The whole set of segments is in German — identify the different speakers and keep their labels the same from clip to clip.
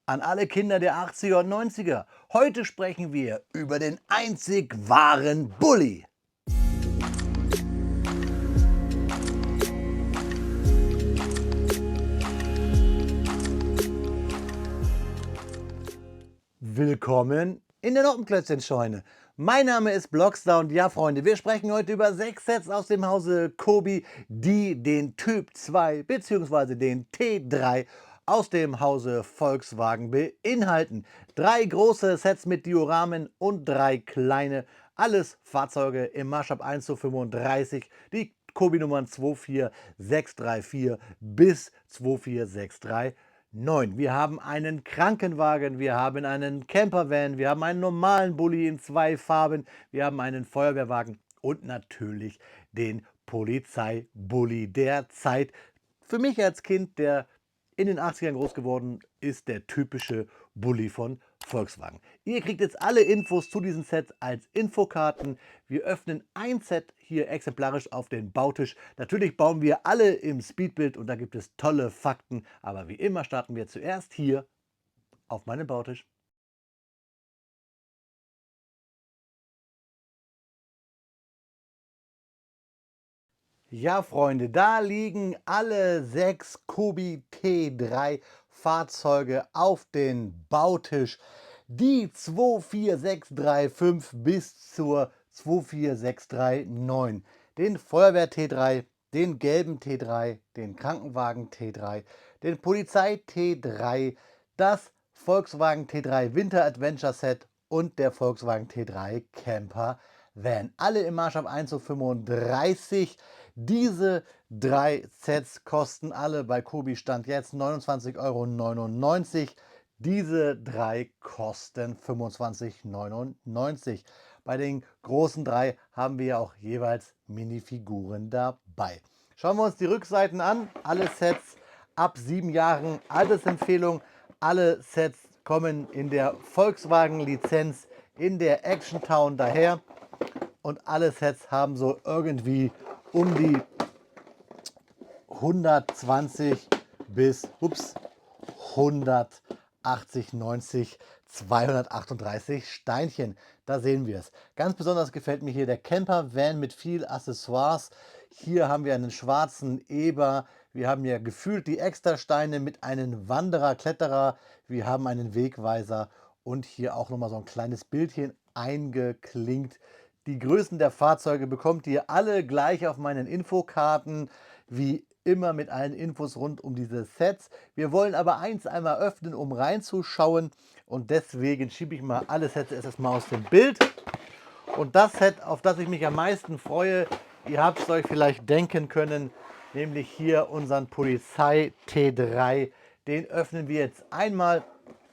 Speaker 1: An alle Kinder der 80er und 90er. Heute sprechen wir über den einzig wahren Bulli. Willkommen in der Noppenklötzchenscheune. Mein Name ist Blockstar und ja, Freunde, wir sprechen heute über 6 Sets aus dem Hause Kobi, die den Typ 2 bzw. den T3 aus dem Hause Volkswagen beinhalten. 3 große Sets mit Dioramen und 3 kleine, alles Fahrzeuge im Maßstab 1:35, die Kobi-Nummern 24634 bis 24639. Wir haben einen Krankenwagen, wir haben einen Campervan, wir haben einen normalen Bulli in 2 Farben, wir haben einen Feuerwehrwagen und natürlich den Polizeibully der Zeit. Für mich als Kind, der in den 80ern groß geworden ist, der typische Bulli von Volkswagen. Ihr kriegt jetzt alle Infos zu diesen Sets als Infokarten. Wir öffnen ein Set hier exemplarisch auf den Bautisch. Natürlich bauen wir alle im Speedbild und da gibt es tolle Fakten. Aber wie immer starten wir zuerst hier auf meinem Bautisch. Ja, Freunde, da liegen alle 6 Kobi T3 Fahrzeuge auf den Bautisch. Die 24635 bis zur 24639. Den Feuerwehr T3, den gelben T3, den Krankenwagen T3, den Polizei T3, das Volkswagen T3 Winter Adventure Set und der Volkswagen T3 Camper Van. Alle im Maßstab 1:35. Diese 3 Sets kosten alle bei Kobi Stand jetzt 29,99 €. Diese 3 kosten 25,99 €. Bei den großen 3 haben wir ja auch jeweils Minifiguren dabei. Schauen wir uns die Rückseiten an. Alle Sets ab 7 Jahren Altersempfehlung. Alle Sets kommen in der Volkswagen-Lizenz in der Action Town daher. Und alle Sets haben so irgendwie um die 120 bis 180, 90, 238 Steinchen. Da sehen wir es. Ganz besonders gefällt mir hier der Camper Van mit viel Accessoires. Hier haben wir einen schwarzen Eber. Wir haben ja gefühlt die Extrasteine mit einem Wanderer, Kletterer. Wir haben einen Wegweiser und hier auch nochmal so ein kleines Bildchen eingeklinkt. Die Größen der Fahrzeuge bekommt ihr alle gleich auf meinen Infokarten, wie immer mit allen Infos rund um diese Sets. Wir wollen aber eins einmal öffnen, um reinzuschauen und deswegen schiebe ich mal alle Sets erst mal aus dem Bild. Und das Set, auf das ich mich am meisten freue, ihr habt es euch vielleicht denken können, nämlich hier unseren Polizei T3. Den öffnen wir jetzt einmal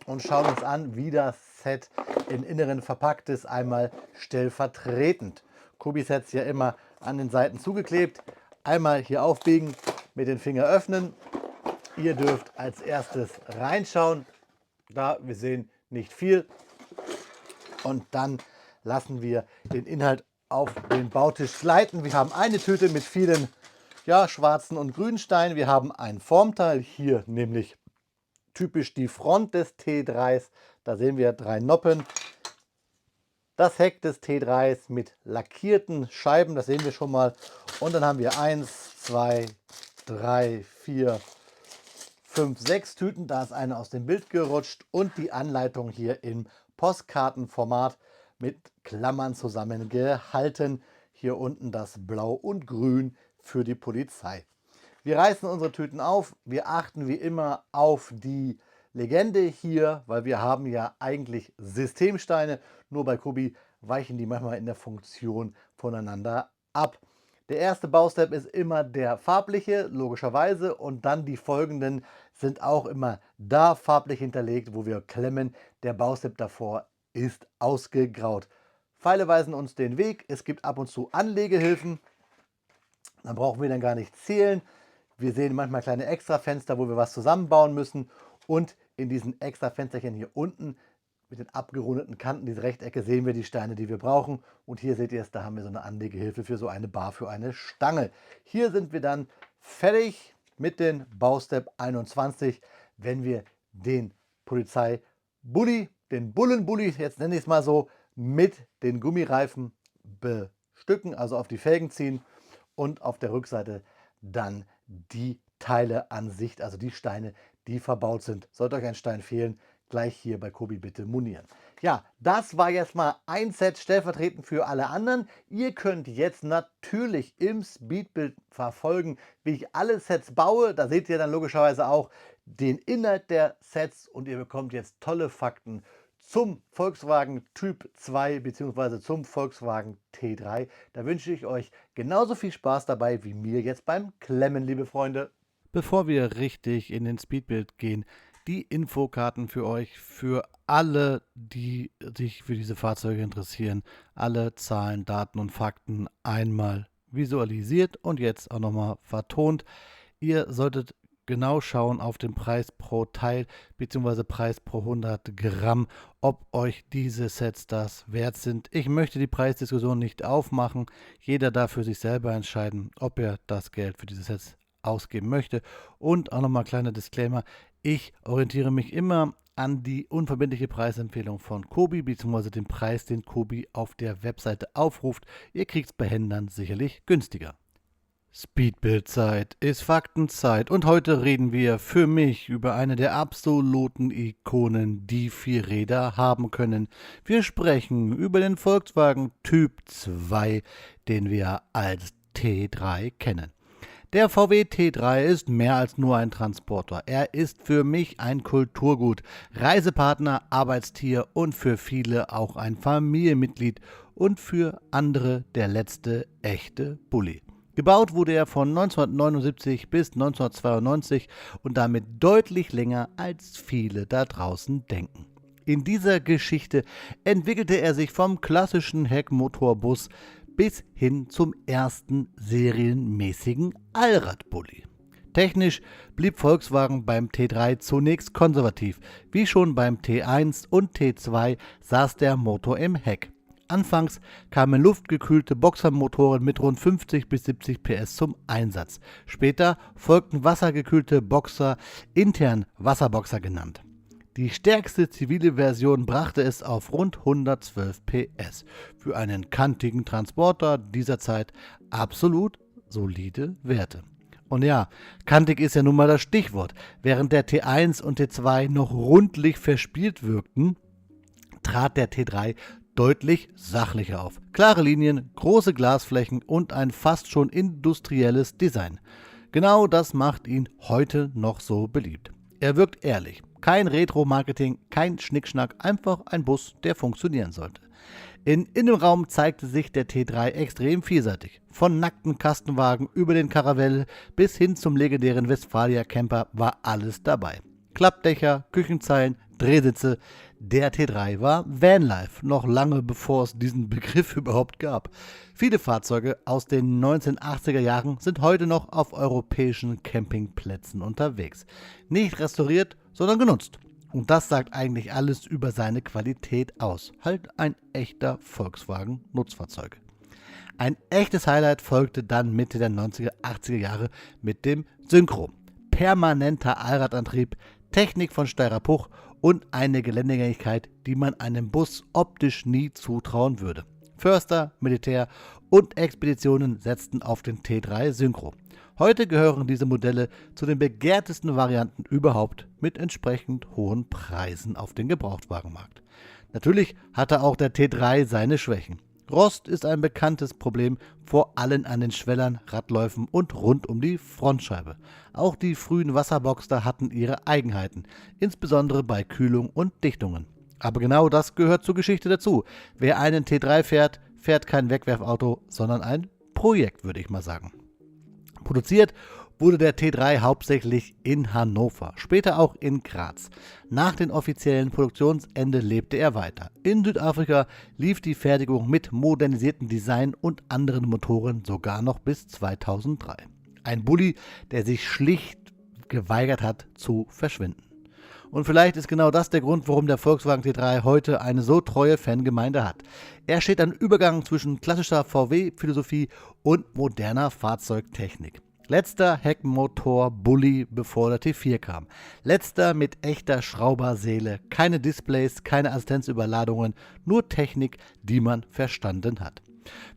Speaker 1: und schauen uns an, wie das Set im Inneren verpackt ist, einmal stellvertretend. Kobi-Sets ja immer an den Seiten zugeklebt. Einmal hier aufbiegen, mit den Fingern öffnen. Ihr dürft als erstes reinschauen. Da, wir sehen nicht viel. Und dann lassen wir den Inhalt auf den Bautisch gleiten. Wir haben eine Tüte mit vielen schwarzen und grünen Steinen. Wir haben ein Formteil, hier nämlich typisch die Front des T3s. Da sehen wir 3 Noppen. Das Heck des T3s mit lackierten Scheiben, das sehen wir schon mal. Und dann haben wir 1, 2, 3, 4, 5, 6 Tüten. Da ist eine aus dem Bild gerutscht. Und die Anleitung hier im Postkartenformat mit Klammern zusammengehalten. Hier unten das Blau und Grün für die Polizei. Wir reißen unsere Tüten auf. Wir achten wie immer auf die Legende hier, weil wir haben ja eigentlich Systemsteine. Nur bei Kobi weichen die manchmal in der Funktion voneinander ab. Der erste Baustep ist immer der farbliche, logischerweise. Und dann die folgenden sind auch immer da farblich hinterlegt, wo wir klemmen. Der Baustep davor ist ausgegraut. Pfeile weisen uns den Weg. Es gibt ab und zu Anlegehilfen. Dann brauchen wir dann gar nicht zählen. Wir sehen manchmal kleine Extrafenster, wo wir was zusammenbauen müssen. Und in diesen extra Fensterchen hier unten mit den abgerundeten Kanten, diese Rechtecke, sehen wir die Steine, die wir brauchen. Und hier seht ihr es, da haben wir so eine Anlegehilfe für so eine Bar, für eine Stange. Hier sind wir dann fertig mit den Baustep 21, wenn wir den Polizei-Bulli, den Bullen-Bulli, jetzt nenne ich es mal so, mit den Gummireifen bestücken, also auf die Felgen ziehen und auf der Rückseite dann die Teile an sich, also die Steine, die verbaut sind. Sollte euch ein Stein fehlen, gleich hier bei Kobi bitte monieren. Ja, das war jetzt mal ein Set stellvertretend für alle anderen. Ihr könnt jetzt natürlich im Speedbild verfolgen, wie ich alle Sets baue. Da seht ihr dann logischerweise auch den Inhalt der Sets und ihr bekommt jetzt tolle Fakten zum Volkswagen Typ 2 bzw. zum Volkswagen T3. Da wünsche ich euch genauso viel Spaß dabei wie mir jetzt beim Klemmen, liebe Freunde. Bevor wir richtig in den Speedbild gehen, die Infokarten für euch, für alle, die sich für diese Fahrzeuge interessieren. Alle Zahlen, Daten und Fakten einmal visualisiert und jetzt auch nochmal vertont. Ihr solltet genau schauen auf den Preis pro Teil bzw. Preis pro 100 Gramm, ob euch diese Sets das wert sind. Ich möchte die Preisdiskussion nicht aufmachen. Jeder darf für sich selber entscheiden, ob er das Geld für diese Sets ausgeben möchte. Und auch nochmal kleiner Disclaimer, ich orientiere mich immer an die unverbindliche Preisempfehlung von Kobi bzw. den Preis, den Kobi auf der Webseite aufruft. Ihr kriegt es bei Händlern sicherlich günstiger. Speedbildzeit ist Faktenzeit und heute reden wir für mich über eine der absoluten Ikonen, die Vierräder haben können. Wir sprechen über den Volkswagen Typ 2, den wir als T3 kennen. Der VW T3 ist mehr als nur ein Transporter. Er ist für mich ein Kulturgut, Reisepartner, Arbeitstier und für viele auch ein Familienmitglied und für andere der letzte echte Bulli. Gebaut wurde er von 1979 bis 1992 und damit deutlich länger als viele da draußen denken. In dieser Geschichte entwickelte er sich vom klassischen Heckmotorbus bis hin zum ersten serienmäßigen Allradbully. Technisch blieb Volkswagen beim T3 zunächst konservativ. Wie schon beim T1 und T2 saß der Motor im Heck. Anfangs kamen luftgekühlte Boxermotoren mit rund 50 bis 70 PS zum Einsatz. Später folgten wassergekühlte Boxer, intern Wasserboxer genannt. Die stärkste zivile Version brachte es auf rund 112 PS. Für einen kantigen Transporter dieser Zeit absolut solide Werte. Und ja, kantig ist ja nun mal das Stichwort. Während der T1 und T2 noch rundlich verspielt wirkten, trat der T3 deutlich sachlicher auf. Klare Linien, große Glasflächen und ein fast schon industrielles Design. Genau das macht ihn heute noch so beliebt. Er wirkt ehrlich. Kein Retro-Marketing, kein Schnickschnack, einfach ein Bus, der funktionieren sollte. Im Innenraum zeigte sich der T3 extrem vielseitig. Von nackten Kastenwagen über den Caravelle bis hin zum legendären Westfalia Camper war alles dabei. Klappdächer, Küchenzeilen, Drehsitze. Der T3 war Vanlife, noch lange bevor es diesen Begriff überhaupt gab. Viele Fahrzeuge aus den 1980er Jahren sind heute noch auf europäischen Campingplätzen unterwegs. Nicht restauriert, sondern genutzt. Und das sagt eigentlich alles über seine Qualität aus. Halt ein echter Volkswagen-Nutzfahrzeug. Ein echtes Highlight folgte dann Mitte der 90er, 80er Jahre mit dem Synchro. Permanenter Allradantrieb, Technik von steirer Puch und eine Geländegängigkeit, die man einem Bus optisch nie zutrauen würde. Förster, Militär und Expeditionen setzten auf den T3 Synchro. Heute gehören diese Modelle zu den begehrtesten Varianten überhaupt mit entsprechend hohen Preisen auf dem Gebrauchtwagenmarkt. Natürlich hatte auch der T3 seine Schwächen. Rost ist ein bekanntes Problem, vor allem an den Schwellern, Radläufen und rund um die Frontscheibe. Auch die frühen Wasserboxer hatten ihre Eigenheiten, insbesondere bei Kühlung und Dichtungen. Aber genau das gehört zur Geschichte dazu. Wer einen T3 fährt, fährt kein Wegwerfauto, sondern ein Projekt, würde ich mal sagen. Produziert wurde der T3 hauptsächlich in Hannover, später auch in Graz. Nach dem offiziellen Produktionsende lebte er weiter. In Südafrika lief die Fertigung mit modernisiertem Design und anderen Motoren sogar noch bis 2003. Ein Bulli, der sich schlicht geweigert hat zu verschwinden. Und vielleicht ist genau das der Grund, warum der Volkswagen T3 heute eine so treue Fangemeinde hat. Er steht am Übergang zwischen klassischer VW-Philosophie und moderner Fahrzeugtechnik. Letzter Heckmotor-Bully, bevor der T4 kam. Letzter mit echter Schrauberseele. Keine Displays, keine Assistenzüberladungen, nur Technik, die man verstanden hat.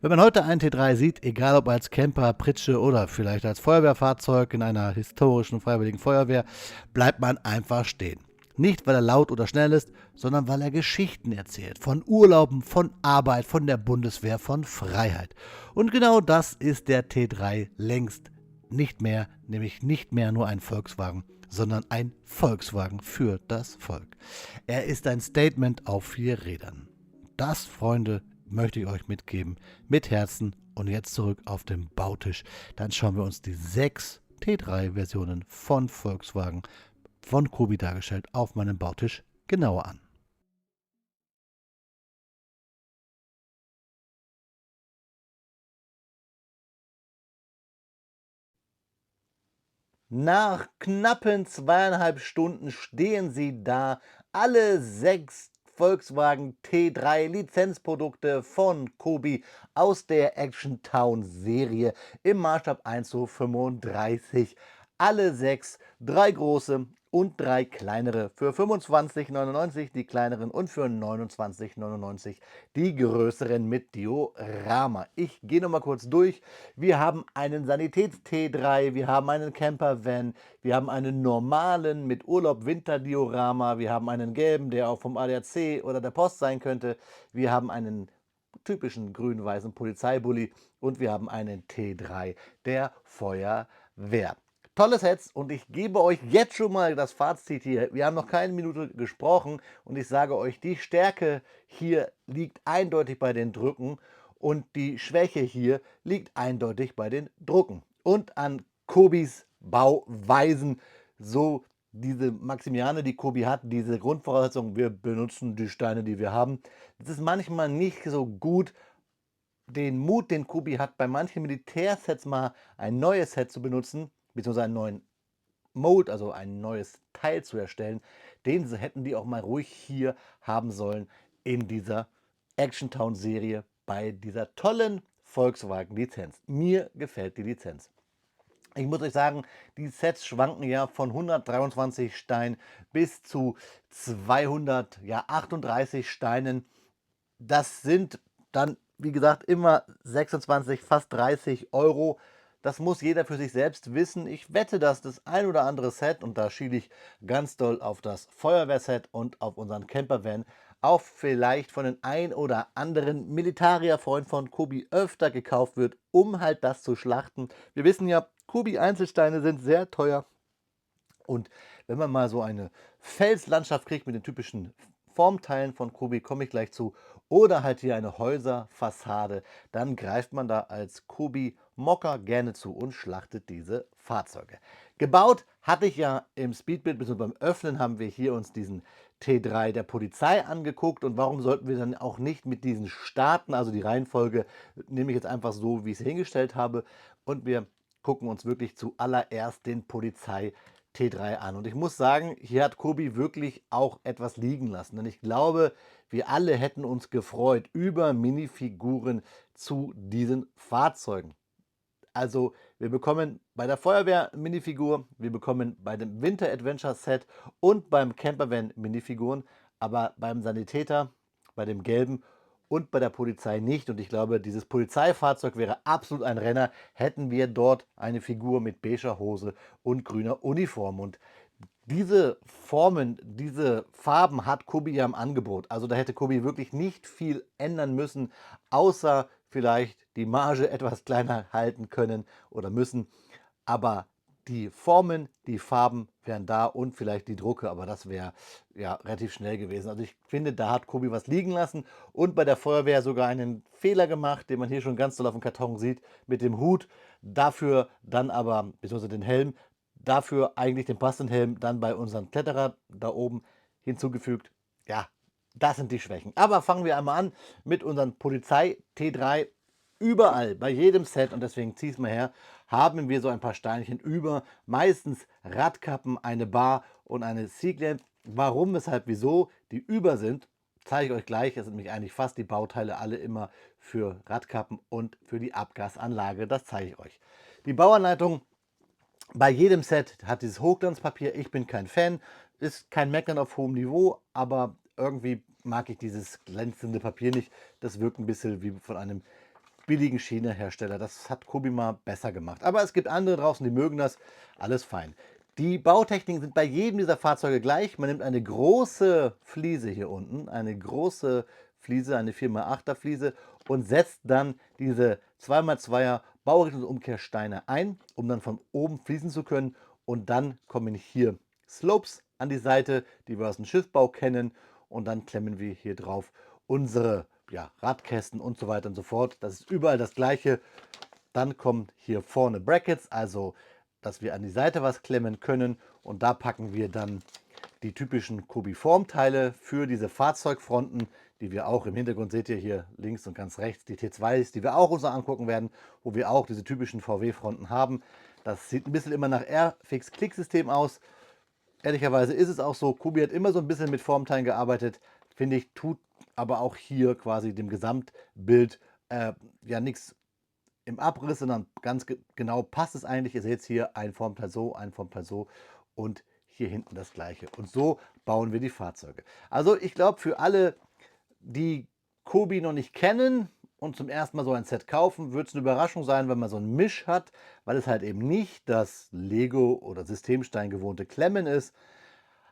Speaker 1: Wenn man heute einen T3 sieht, egal ob als Camper, Pritsche oder vielleicht als Feuerwehrfahrzeug in einer historischen Freiwilligen Feuerwehr, bleibt man einfach stehen. Nicht, weil er laut oder schnell ist, sondern weil er Geschichten erzählt. Von Urlauben, von Arbeit, von der Bundeswehr, von Freiheit. Und genau das ist der T3 längst nicht mehr, nämlich nicht mehr nur ein Volkswagen, sondern ein Volkswagen für das Volk. Er ist ein Statement auf 4 Rädern. Das, Freunde, möchte ich euch mitgeben, mit Herzen. Und jetzt zurück auf den Bautisch. Dann schauen wir uns die 6 T3-Versionen von Volkswagen, von Kobi dargestellt, auf meinem Bautisch genauer an. Nach knappen 2,5 Stunden stehen sie da, alle 6 Volkswagen T3 Lizenzprodukte von Kobi aus der Action Town Serie im Maßstab 1:35. Alle 6, 3 große und 3 kleinere für 25,99 die kleineren und für 29,99 die größeren mit Diorama. Ich gehe noch mal kurz durch. Wir haben einen Sanitäts-T3, wir haben einen Campervan, wir haben einen normalen mit Urlaub-Winter-Diorama, wir haben einen gelben, der auch vom ADAC oder der Post sein könnte, wir haben einen typischen grün-weißen Polizeibully und wir haben einen T3 der Feuerwehr. Tolle Sets und ich gebe euch jetzt schon mal das Fazit hier. Wir haben noch keine Minute gesprochen und ich sage euch, die Stärke hier liegt eindeutig bei den Drücken und die Schwäche hier liegt eindeutig bei den Drucken und an Kobis Bauweisen. So diese Maximiane, die Kobi hat, diese Grundvoraussetzung, wir benutzen die Steine, die wir haben. Das ist manchmal nicht so gut. Den Mut, den Kobi hat, bei manchen Militärsets mal ein neues Set zu benutzen, beziehungsweise einen neuen Mode, also ein neues Teil zu erstellen, den hätten die auch mal ruhig hier haben sollen in dieser Action Town Serie bei dieser tollen Volkswagen-Lizenz. Mir gefällt die Lizenz. Ich muss euch sagen, die Sets schwanken ja von 123 Steinen bis zu 238 Steinen. Das sind dann, wie gesagt, immer 26, fast 30 Euro. Das muss jeder für sich selbst wissen. Ich wette, dass das ein oder andere Set, und da schiele ich ganz doll auf das Feuerwehrset und auf unseren Campervan, auch vielleicht von den ein oder anderen Militarier-Freund von Kobi öfter gekauft wird, um halt das zu schlachten. Wir wissen ja, Kobi-Einzelsteine sind sehr teuer. Und wenn man mal so eine Felslandschaft kriegt mit den typischen Formteilen von Kobi, komme ich gleich zu, oder halt hier eine Häuserfassade, dann greift man da als Kobi-Mocker gerne zu und schlachtet diese Fahrzeuge. Gebaut hatte ich ja im Speedbuild, bzw. beim Öffnen haben wir hier uns diesen T3 der Polizei angeguckt und warum sollten wir dann auch nicht mit diesen starten, also die Reihenfolge nehme ich jetzt einfach so, wie ich es hingestellt habe und wir gucken uns wirklich zuallererst den Polizei T3 an. Und ich muss sagen, hier hat Kobi wirklich auch etwas liegen lassen. Denn ich glaube, wir alle hätten uns gefreut über Minifiguren zu diesen Fahrzeugen. Also wir bekommen bei der Feuerwehr Minifigur, wir bekommen bei dem Winter Adventure Set und beim Campervan Minifiguren, aber beim Sanitäter, bei dem gelben und bei der Polizei nicht. Und ich glaube, dieses Polizeifahrzeug wäre absolut ein Renner, hätten wir dort eine Figur mit beiger Hose und grüner Uniform. Und diese Formen, diese Farben hat Kobi ja im Angebot. Also da hätte Kobi wirklich nicht viel ändern müssen, außer vielleicht die Marge etwas kleiner halten können oder müssen. Aber die Formen, die Farben wären da und vielleicht die Drucke, aber das wäre ja relativ schnell gewesen. Also ich finde, da hat Kobi was liegen lassen und bei der Feuerwehr sogar einen Fehler gemacht, den man hier schon ganz doll auf dem Karton sieht, mit dem Hut. Dafür dann aber, beziehungsweise den Helm, dafür eigentlich den passenden Helm dann bei unseren Kletterer da oben hinzugefügt. Ja, das sind die Schwächen. Aber fangen wir einmal an mit unseren Polizei T3. Überall, bei jedem Set, und deswegen ziehe ich es mal her, haben wir so ein paar Steinchen über. Meistens Radkappen, eine Bar und eine Seatlamp. Warum, weshalb, wieso die über sind, zeige ich euch gleich. Es sind nämlich eigentlich fast die Bauteile alle immer für Radkappen und für die Abgasanlage. Das zeige ich euch. Die Bauanleitung Bei jedem Set hat dieses Hochglanzpapier. Ich bin kein Fan, ist kein Meckern auf hohem Niveau, aber irgendwie mag ich dieses glänzende Papier nicht. Das wirkt ein bisschen wie von einem billigen China-Hersteller. Das hat Kobima besser gemacht. Aber es gibt andere draußen, die mögen das. Alles fein. Die Bautechniken sind bei jedem dieser Fahrzeuge gleich. Man nimmt eine große Fliese hier unten, eine große Fliese, eine 4x8er Fliese und setzt dann diese 2x2er Baurichtungsumkehrsteine ein, um dann von oben fließen zu können. Und dann kommen hier Slopes an die Seite, die wir aus dem Schiffbau kennen. Und dann klemmen wir hier drauf unsere Radkästen und so weiter und so fort. Das ist überall das gleiche. Dann kommen hier vorne Brackets, also dass wir an die Seite was klemmen können. Und da packen wir dann die typischen Kubi-Formteile für diese Fahrzeugfronten, die wir auch im Hintergrund seht ihr hier links und ganz rechts, die T2s, die wir auch uns angucken werden, wo wir auch diese typischen VW-Fronten haben. Das sieht ein bisschen immer nach Airfix-Klick-System aus. Ehrlicherweise ist es auch so, Kubi hat immer so ein bisschen mit Formteilen gearbeitet, finde ich, tut aber auch hier quasi dem Gesamtbild ja nichts im Abriss, sondern ganz genau passt es eigentlich. Ihr seht hier ein Formteil so, ein Formteil so und hier hinten das gleiche. Und so bauen wir die Fahrzeuge. Also ich glaube, für alle, die Kobi noch nicht kennen und zum ersten Mal so ein Set kaufen, wird es eine Überraschung sein, wenn man so einen Misch hat, weil es halt eben nicht das Lego oder Systemstein gewohnte Klemmen ist,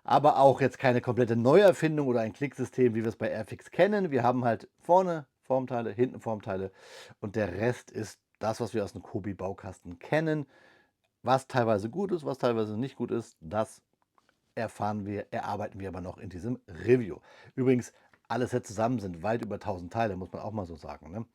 Speaker 1: aber auch jetzt keine komplette Neuerfindung oder ein Klicksystem, wie wir es bei Airfix kennen. Wir haben halt vorne Formteile, hinten Formteile und der Rest ist das, was wir aus dem Kobi-Baukasten kennen. Was teilweise gut ist, was teilweise nicht gut ist, das erarbeiten wir aber noch in diesem Review. Übrigens, alle Sets zusammen sind weit über 1000 Teile, muss man auch mal so sagen. Ne?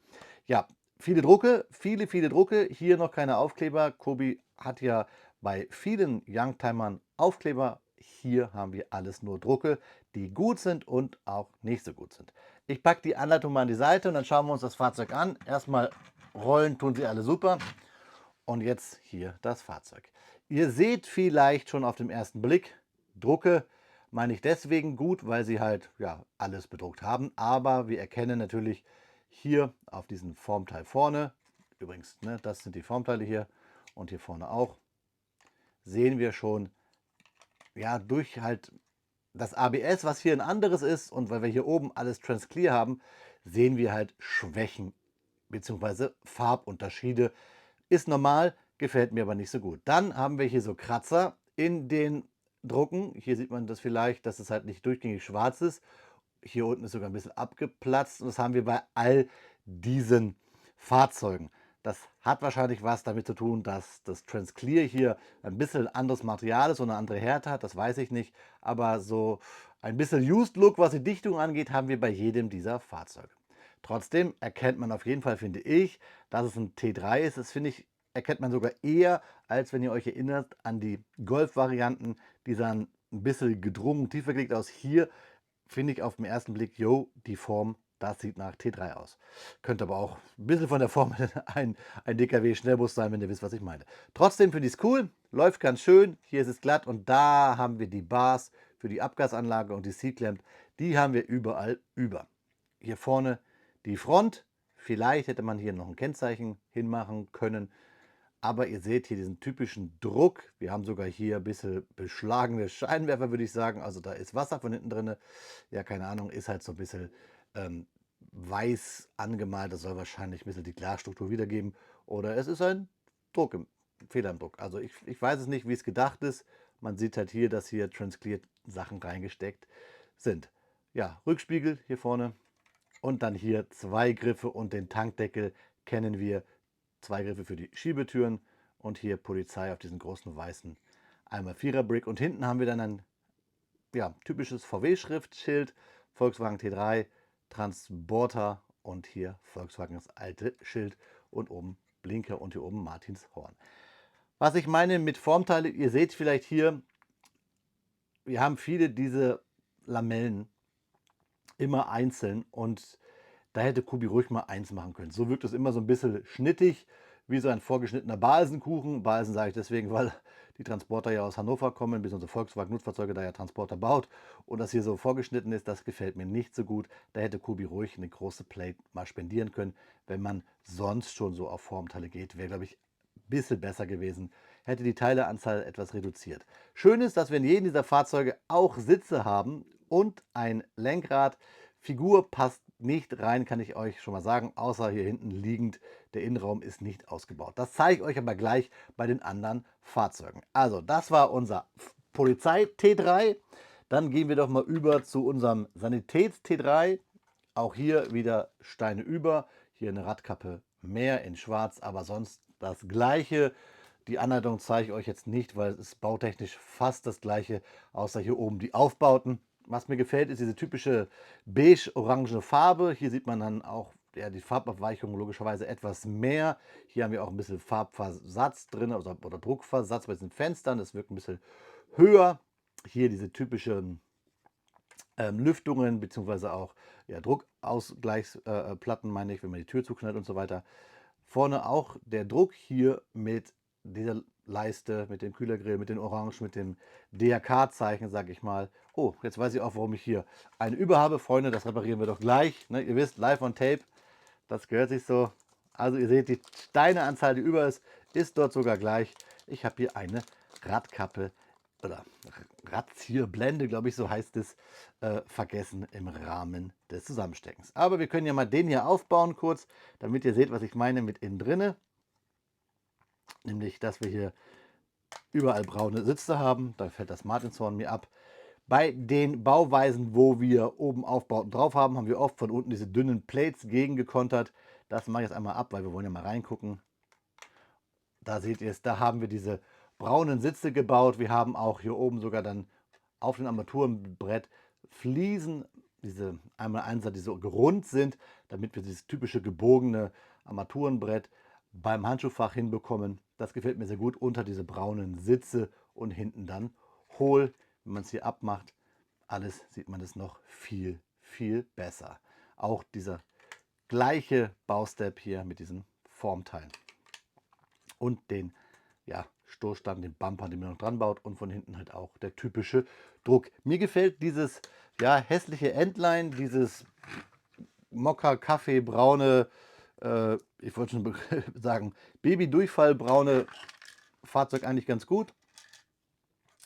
Speaker 1: Ja, viele Drucke, viele Drucke. Hier noch keine Aufkleber. Kobi hat ja bei vielen Youngtimern Aufkleber. Hier haben wir alles nur Drucke, die gut sind und auch nicht so gut sind. Ich packe die Anleitung mal an die Seite und dann schauen wir uns das Fahrzeug an. Erstmal rollen tun sie alle super. Und jetzt hier das Fahrzeug. Ihr seht vielleicht schon auf den ersten Blick, Drucke meine ich deswegen gut, weil sie halt alles bedruckt haben. Aber wir erkennen natürlich hier auf diesem Formteil vorne, übrigens, ne, das sind die Formteile hier und hier vorne auch, sehen wir schon, durch halt das ABS, was hier ein anderes ist und weil wir hier oben alles Transclear haben, sehen wir halt Schwächen bzw. Farbunterschiede. Ist normal, gefällt mir aber nicht so gut. Dann haben wir hier so Kratzer in den Drucken. Hier sieht man das vielleicht, dass es halt nicht durchgängig schwarz ist. Hier unten ist sogar ein bisschen abgeplatzt und das haben wir bei all diesen Fahrzeugen. Das hat wahrscheinlich was damit zu tun, dass das Transclear hier ein bisschen anderes Material ist und eine andere Härte hat, das weiß ich nicht. Aber so ein bisschen Used Look, was die Dichtung angeht, haben wir bei jedem dieser Fahrzeuge. Trotzdem erkennt man auf jeden Fall, finde ich, dass es ein T3 ist. Das finde ich, erkennt man sogar eher, als wenn ihr euch erinnert an die Golf-Varianten. Die sahen ein bisschen gedrungen, tiefer gelegt aus. Hier finde ich auf den ersten Blick, die Form, das sieht nach T3 aus. Könnte aber auch ein bisschen von der Form ein DKW-Schnellbus sein, wenn ihr wisst, was ich meine. Trotzdem finde ich es cool, läuft ganz schön. Hier ist es glatt und da haben wir die Bars für die Abgasanlage und die C-Clamp. Die haben wir überall über. Hier vorne die Front. Vielleicht hätte man hier noch ein Kennzeichen hinmachen können. Aber ihr seht hier diesen typischen Druck. Wir haben sogar hier ein bisschen beschlagene Scheinwerfer, würde ich sagen. Also da ist Wasser von hinten drin. Ja, keine Ahnung, ist halt so ein bisschen weiß angemalt. Das soll wahrscheinlich ein bisschen die Glasstruktur wiedergeben. Oder es ist ein Druck, Fehler im Druck. Also ich weiß es nicht, wie es gedacht ist. Man sieht halt hier, dass hier Transcleared Sachen reingesteckt sind. Ja, Rückspiegel hier vorne. Und dann hier zwei Griffe und den Tankdeckel kennen wir. Zwei Griffe für die Schiebetüren und hier Polizei auf diesen großen weißen einmal Vierer Brick. Und hinten haben wir dann ein typisches VW-Schriftschild, Volkswagen T3, Transporter und hier Volkswagen das alte Schild und oben Blinker und hier oben Martins Horn. Was ich meine mit Formteile, ihr seht vielleicht hier, wir haben viele diese Lamellen immer einzeln und da hätte Kubi ruhig mal eins machen können. So wirkt es immer so ein bisschen schnittig, wie so ein vorgeschnittener Balsenkuchen. Balsen sage ich deswegen, weil die Transporter ja aus Hannover kommen, bis unsere Volkswagen Nutzfahrzeuge da ja Transporter baut. Und das hier so vorgeschnitten ist, das gefällt mir nicht so gut. Da hätte Kubi ruhig eine große Plate mal spendieren können, wenn man sonst schon so auf Formteile geht. Wäre, glaube ich, ein bisschen besser gewesen. hätte die Teileanzahl etwas reduziert. Schön ist, dass wir in jedem dieser Fahrzeuge auch Sitze haben und ein Lenkrad. Figur passt nicht rein, kann ich euch schon mal sagen, außer hier hinten liegend. Der Innenraum ist nicht ausgebaut. Das zeige ich euch aber gleich bei den anderen Fahrzeugen. Also, das war unser Polizei T3. Dann gehen wir doch mal über zu unserem Sanitäts T3. Auch hier wieder Steine über. Hier eine Radkappe mehr in schwarz, aber sonst das gleiche. Die Anleitung zeige ich euch jetzt nicht, weil es ist bautechnisch fast das gleiche, außer hier oben die Aufbauten. Was mir gefällt, ist diese typische beige-orange Farbe. Hier sieht man dann auch die Farbabweichung logischerweise etwas mehr. Hier haben wir auch ein bisschen Farbversatz drin oder Druckversatz bei diesen Fenstern. Das wirkt ein bisschen höher. Hier diese typischen Lüftungen bzw. auch Druckausgleichsplatten, meine ich, wenn man die Tür zuknallt und so weiter. Vorne auch der Druck hier mit dieser Leiste, mit dem Kühlergrill, mit den Orange, mit dem DRK-Zeichen, sage ich mal. Oh, jetzt weiß ich auch, warum ich hier eine über habe. Freunde, das reparieren wir doch gleich. Ne? Ihr wisst, live on tape, das gehört sich so. Also ihr seht, die Steineanzahl, die über ist dort sogar gleich. Ich habe hier eine Radkappe oder Radzierblende, glaube ich, so heißt es, vergessen im Rahmen des Zusammensteckens. Aber wir können ja mal den hier aufbauen kurz, damit ihr seht, was ich meine mit innen drinne. Nämlich, dass wir hier überall braune Sitze haben. Da fällt das Martinshorn mir ab. Bei den Bauweisen, wo wir oben Aufbauten drauf haben, haben wir oft von unten diese dünnen Plates gegengekontert. Das mache ich jetzt einmal ab, weil wir wollen ja mal reingucken. Da seht ihr es, da haben wir diese braunen Sitze gebaut. Wir haben auch hier oben sogar dann auf dem Armaturenbrett Fliesen, diese einmal Einser, die so gerund sind, damit wir dieses typische gebogene Armaturenbrett beim Handschuhfach hinbekommen. Das gefällt mir sehr gut, unter diese braunen Sitze und hinten dann hohl. Wenn man es hier abmacht, alles sieht man es noch viel, viel besser. Auch dieser gleiche Baustep hier mit diesen Formteilen und den Stoßstangen, den Bumper, den man noch dran baut und von hinten halt auch der typische Druck. Mir gefällt dieses hässliche Entlein, dieses Mokka-Kaffee-braune, ich wollte schon sagen, Baby-Durchfall-braune Fahrzeug eigentlich ganz gut.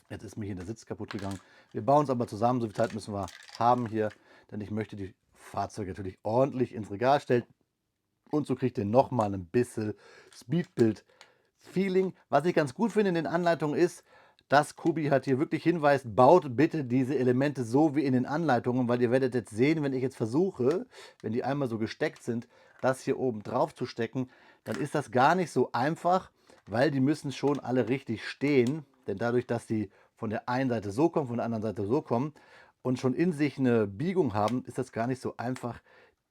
Speaker 1: Jetzt ist mir hier der Sitz kaputt gegangen. Wir bauen es aber zusammen, so viel Zeit müssen wir haben hier, denn ich möchte die Fahrzeuge natürlich ordentlich ins Regal stellen. Und so kriegt ihr nochmal ein bisschen Speedbild-Feeling. Was ich ganz gut finde in den Anleitungen ist, dass Kubi halt hier wirklich hinweist, baut bitte diese Elemente so wie in den Anleitungen, weil ihr werdet jetzt sehen, wenn ich jetzt versuche, wenn die einmal so gesteckt sind, das hier oben drauf zu stecken, dann ist das gar nicht so einfach, weil die müssen schon alle richtig stehen. Denn dadurch, dass die von der einen Seite so kommen, von der anderen Seite so kommen und schon in sich eine Biegung haben, ist das gar nicht so einfach,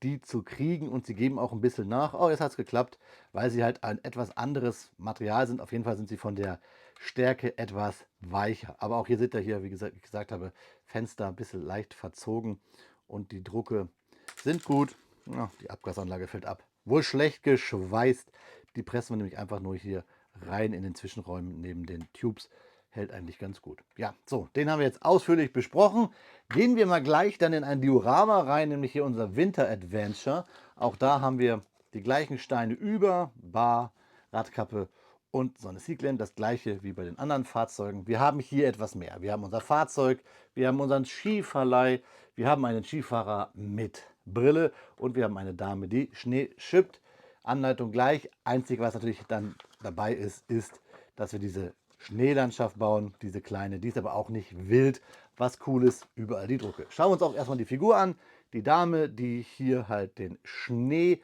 Speaker 1: die zu kriegen, und sie geben auch ein bisschen nach. Oh, jetzt hat es geklappt, weil sie halt ein etwas anderes Material sind. Auf jeden Fall sind sie von der Stärke etwas weicher. Aber auch hier seht ihr hier, wie gesagt, ich gesagt habe, Fenster ein bisschen leicht verzogen und die Drucke sind gut. Ja, die Abgasanlage fällt ab. Wohl schlecht geschweißt. Die pressen wir nämlich einfach nur hier rein in den Zwischenräumen neben den Tubes. Hält eigentlich ganz gut. Ja, so, den haben wir jetzt ausführlich besprochen. Gehen wir mal gleich dann in ein Diorama rein, nämlich hier unser Winter Adventure. Auch da haben wir die gleichen Steine über, Bar, Radkappe und so eine Seatlamp, das gleiche wie bei den anderen Fahrzeugen. Wir haben hier etwas mehr. Wir haben unser Fahrzeug, wir haben unseren Skiverleih, wir haben einen Skifahrer mit Brille und wir haben eine Dame, die Schnee schippt. Anleitung gleich. Einzig, was natürlich dann dabei ist, ist, dass wir diese Schneelandschaft bauen, diese kleine, die ist aber auch nicht wild. Was cool ist, überall die Drucke. Schauen wir uns auch erstmal die Figur an. Die Dame, die hier halt den Schnee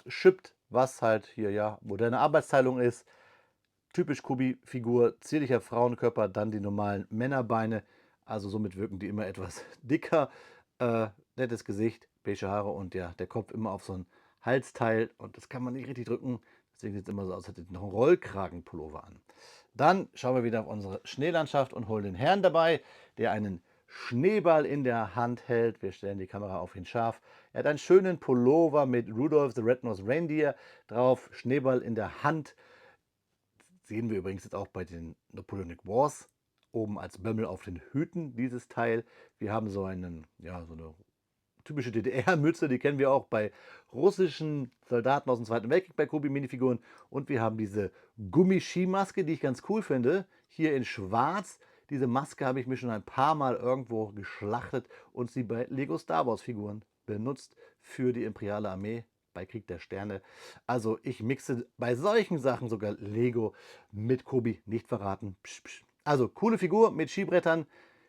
Speaker 1: schippt, was halt hier moderne Arbeitsteilung ist. Typisch Kubi-Figur, zierlicher Frauenkörper, dann die normalen Männerbeine. Also somit wirken die immer etwas dicker. Nettes Gesicht, beige Haare und der Kopf immer auf so ein Halsteil. Und das kann man nicht richtig drücken. Deswegen sieht es immer so aus, als hätte ich noch einen Rollkragenpullover an. Dann schauen wir wieder auf unsere Schneelandschaft und holen den Herrn dabei, der einen Schneeball in der Hand hält. Wir stellen die Kamera auf ihn scharf. Er hat einen schönen Pullover mit Rudolph the Red-Nosed Reindeer drauf, Schneeball in der Hand. Sehen wir übrigens jetzt auch bei den Napoleonic Wars. Oben als Bömmel auf den Hüten dieses Teil. Wir haben so eine typische DDR-Mütze, die kennen wir auch bei russischen Soldaten aus dem Zweiten Weltkrieg bei Kobi Minifiguren. Und wir haben diese Gummiskimaske, die ich ganz cool finde, hier in schwarz. Diese Maske habe ich mir schon ein paar Mal irgendwo geschlachtet und sie bei Lego Star Wars Figuren benutzt für die Imperiale Armee bei Krieg der Sterne. Also ich mixe bei solchen Sachen sogar Lego mit Kobi, nicht verraten. Psch, psch. Also coole Figur mit Skibrettern.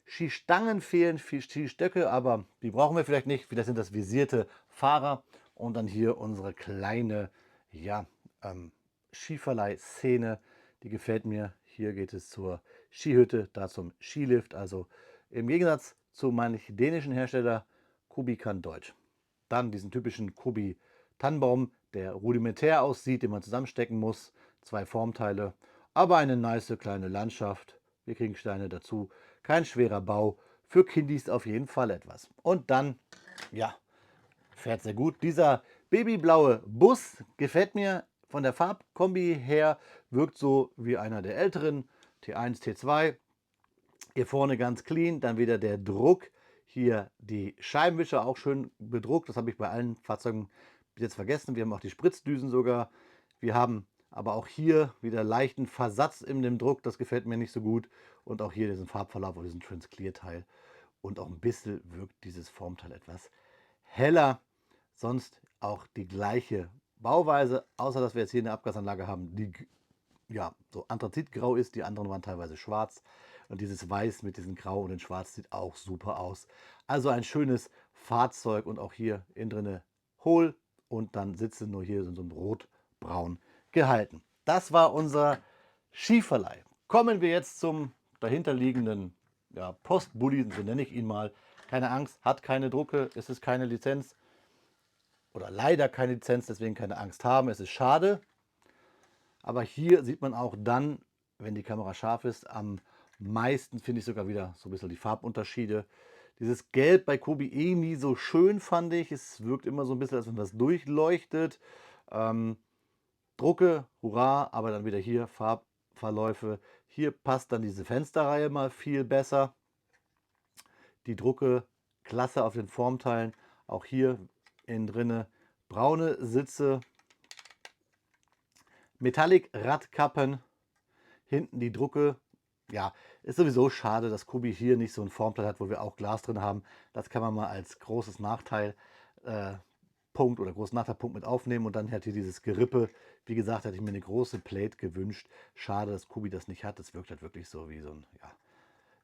Speaker 1: Skistangen fehlen, viel Skistöcke, aber die brauchen wir vielleicht nicht. Vielleicht sind das visierte Fahrer. Und dann hier unsere kleine, ja, Skiverleih-Szene. Die gefällt mir. Hier geht es zur Skihütte, da zum Skilift. Also im Gegensatz zu manchen dänischen Hersteller, Kobi kann Deutsch. Dann diesen typischen Kobi Tannenbaum, der rudimentär aussieht, den man zusammenstecken muss. 2 Formteile, aber eine nice kleine Landschaft. Wir kriegen Steine dazu. Kein schwerer Bau. Für Kiddies auf jeden Fall etwas. Und dann, ja, fährt sehr gut. Dieser babyblaue Bus gefällt mir von der Farbkombi her. Wirkt so wie einer der älteren. T1, T2. Hier vorne ganz clean. Dann wieder der Druck. Hier die Scheibenwischer auch schön bedruckt. Das habe ich bei allen Fahrzeugen bis jetzt vergessen. Wir haben auch die Spritzdüsen sogar. Wir haben aber auch hier wieder leichten Versatz in dem Druck. Das gefällt mir nicht so gut. Und auch hier diesen Farbverlauf oder diesen Transclear-Teil. Und auch ein bisschen wirkt dieses Formteil etwas heller. Sonst auch die gleiche Bauweise, außer dass wir jetzt hier eine Abgasanlage haben, die ja so anthrazitgrau ist. Die anderen waren teilweise schwarz. Und dieses Weiß mit diesem Grau und dem Schwarz sieht auch super aus. Also ein schönes Fahrzeug und auch hier innen drinne hohl und dann Sitze nur hier sind so ein rot-braun gehalten. Das war unser Skiverleih. Kommen wir jetzt zum dahinterliegenden ja, Postbully, so nenne ich ihn mal. Keine Angst, hat keine Drucke, es ist keine Lizenz oder leider keine Lizenz, deswegen keine Angst haben. Es ist schade, aber hier sieht man auch dann, wenn die Kamera scharf ist, am meisten finde ich sogar wieder so ein bisschen die Farbunterschiede. Dieses Gelb bei Kobi eh nie so schön, fand ich. Es wirkt immer so ein bisschen, als wenn das durchleuchtet. Drucke, hurra, aber dann wieder hier Farbverläufe. Hier passt dann diese Fensterreihe mal viel besser. Die Drucke, klasse auf den Formteilen. Auch hier innen drinne braune Sitze. Metallic-Radkappen. Hinten die Drucke. Ja, ist sowieso schade, dass Kobi hier nicht so ein Formteil hat, wo wir auch Glas drin haben. Das kann man mal als großes Nachteil Punkt oder großen Nachteilpunkt mit aufnehmen. Und dann hat hier dieses Gerippe. Wie gesagt, hätte ich mir eine große Plate gewünscht. Schade, dass Kobi das nicht hat. Das wirkt halt wirklich so wie so ein, ja,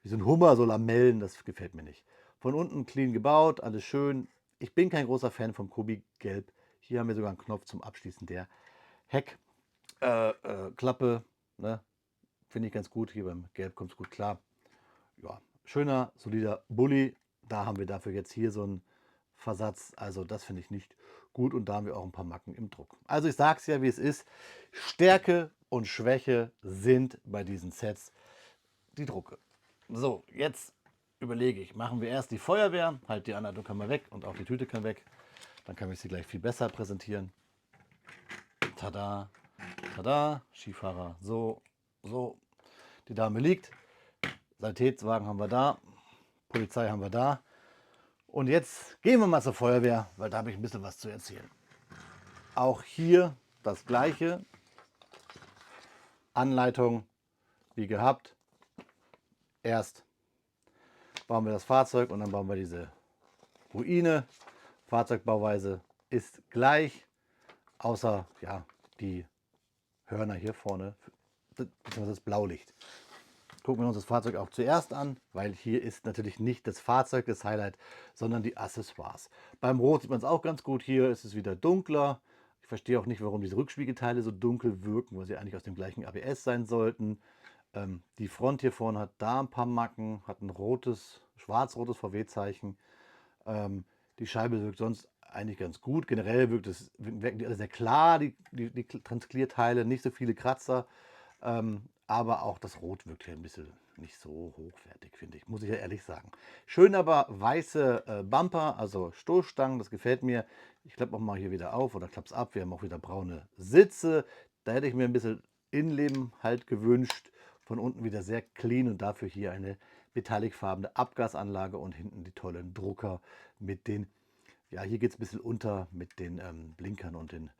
Speaker 1: wie so ein Hummer, so Lamellen. Das gefällt mir nicht. Von unten clean gebaut, alles schön. Ich bin kein großer Fan vom Kobi Gelb. Hier haben wir sogar einen Knopf zum Abschließen der Heckklappe. Ne? Finde ich ganz gut. Hier beim Gelb kommt es gut klar. Ja, schöner, solider Bulli. Da haben wir dafür jetzt hier so einen Versatz. Also das finde ich nicht gut. Und da haben wir auch ein paar Macken im Druck. Also ich sage es ja, wie es ist. Stärke und Schwäche sind bei diesen Sets die Drucke. So, jetzt überlege ich, machen wir erst die Feuerwehr. Halt die Anleitung kann mal weg und auch die Tüte kann weg. Dann kann ich sie gleich viel besser präsentieren. Tada, tada, Skifahrer, so, so. Die Dame liegt. Sanitätswagen haben wir da. Polizei haben wir da. Und jetzt gehen wir mal zur Feuerwehr, weil da habe ich ein bisschen was zu erzählen. Auch hier das gleiche. Anleitung wie gehabt. Erst bauen wir das Fahrzeug und dann bauen wir diese Ruine. Fahrzeugbauweise ist gleich, außer ja, die Hörner hier vorne, beziehungsweise das Blaulicht. Gucken wir uns das Fahrzeug auch zuerst an, weil hier ist natürlich nicht das Fahrzeug das Highlight, sondern die Accessoires. Beim Rot sieht man es auch ganz gut. Hier ist es wieder dunkler. Ich verstehe auch nicht, warum diese Rückspiegelteile so dunkel wirken, weil sie eigentlich aus dem gleichen ABS sein sollten. Die Front hier vorne hat da ein paar Macken, hat ein rotes, schwarz-rotes VW-Zeichen. Die Scheibe wirkt sonst eigentlich ganz gut. Generell wirken die alle sehr klar, die Transclear-Teile, nicht so viele Kratzer. Aber auch das Rot wirkt hier ein bisschen nicht so hochwertig, finde ich, muss ich ja ehrlich sagen. Schön aber weiße Bumper, also Stoßstangen, das gefällt mir. Ich klappe auch mal hier wieder auf oder klappe es ab. Wir haben auch wieder braune Sitze. Da hätte ich mir ein bisschen Innenleben halt gewünscht. Von unten wieder sehr clean und dafür hier eine metallicfarbene Abgasanlage und hinten die tollen Drucker mit den Ja, hier geht es ein bisschen unter mit den Blinkern und den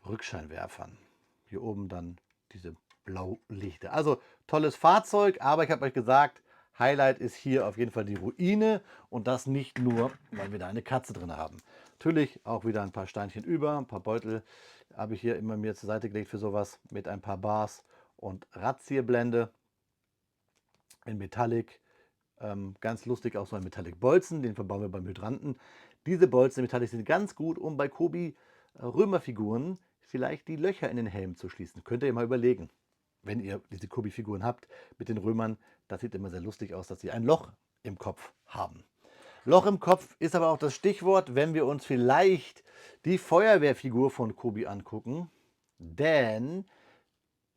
Speaker 1: Rückscheinwerfern. Hier oben dann diese Blaulichter. Also tolles Fahrzeug, aber ich habe euch gesagt, Highlight ist hier auf jeden Fall die Ruine und das nicht nur, weil wir da eine Katze drin haben. Natürlich auch wieder ein paar Steinchen über, ein paar Beutel habe ich hier immer mir zur Seite gelegt für sowas mit ein paar Bars und Razzierblende in Metallic. Ganz lustig auch so ein Metallic Bolzen, den verbauen wir beim Hydranten. Diese Bolzen in Metallic sind ganz gut, um bei Kobi Römerfiguren vielleicht die Löcher in den Helm zu schließen. Könnt ihr mal überlegen, wenn ihr diese Kobi-Figuren habt mit den Römern. Das sieht immer sehr lustig aus, dass sie ein Loch im Kopf haben. Loch im Kopf ist aber auch das Stichwort, wenn wir uns vielleicht die Feuerwehrfigur von Kobi angucken. Denn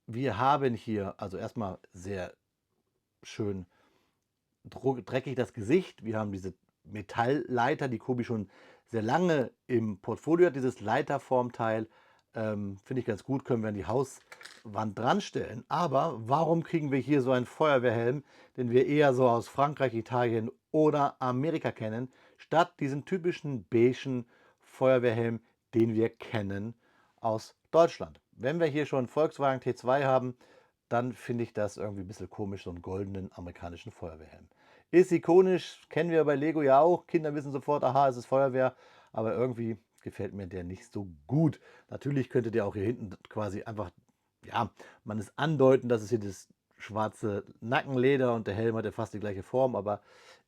Speaker 1: wir haben hier also erstmal sehr schön dreckig das Gesicht. Wir haben diese Metallleiter, die Kobi schon sehr lange im Portfolio hat. Dieses Leiterformteil finde ich ganz gut, können wir an die Hauswand dran stellen. Aber warum kriegen wir hier so einen Feuerwehrhelm, den wir eher so aus Frankreich, Italien oder Amerika kennen, statt diesen typischen beigen Feuerwehrhelm, den wir kennen aus Deutschland? Wenn wir hier schon Volkswagen T2 haben, dann finde ich das irgendwie ein bisschen komisch, so einen goldenen amerikanischen Feuerwehrhelm. Ist ikonisch, kennen wir bei Lego ja auch. Kinder wissen sofort, aha, es ist Feuerwehr, aber irgendwie gefällt mir der nicht so gut. Natürlich könnte der auch hier hinten quasi einfach, ja, man es andeuten, dass es hier das schwarze Nackenleder und der Helm hat ja fast die gleiche Form, aber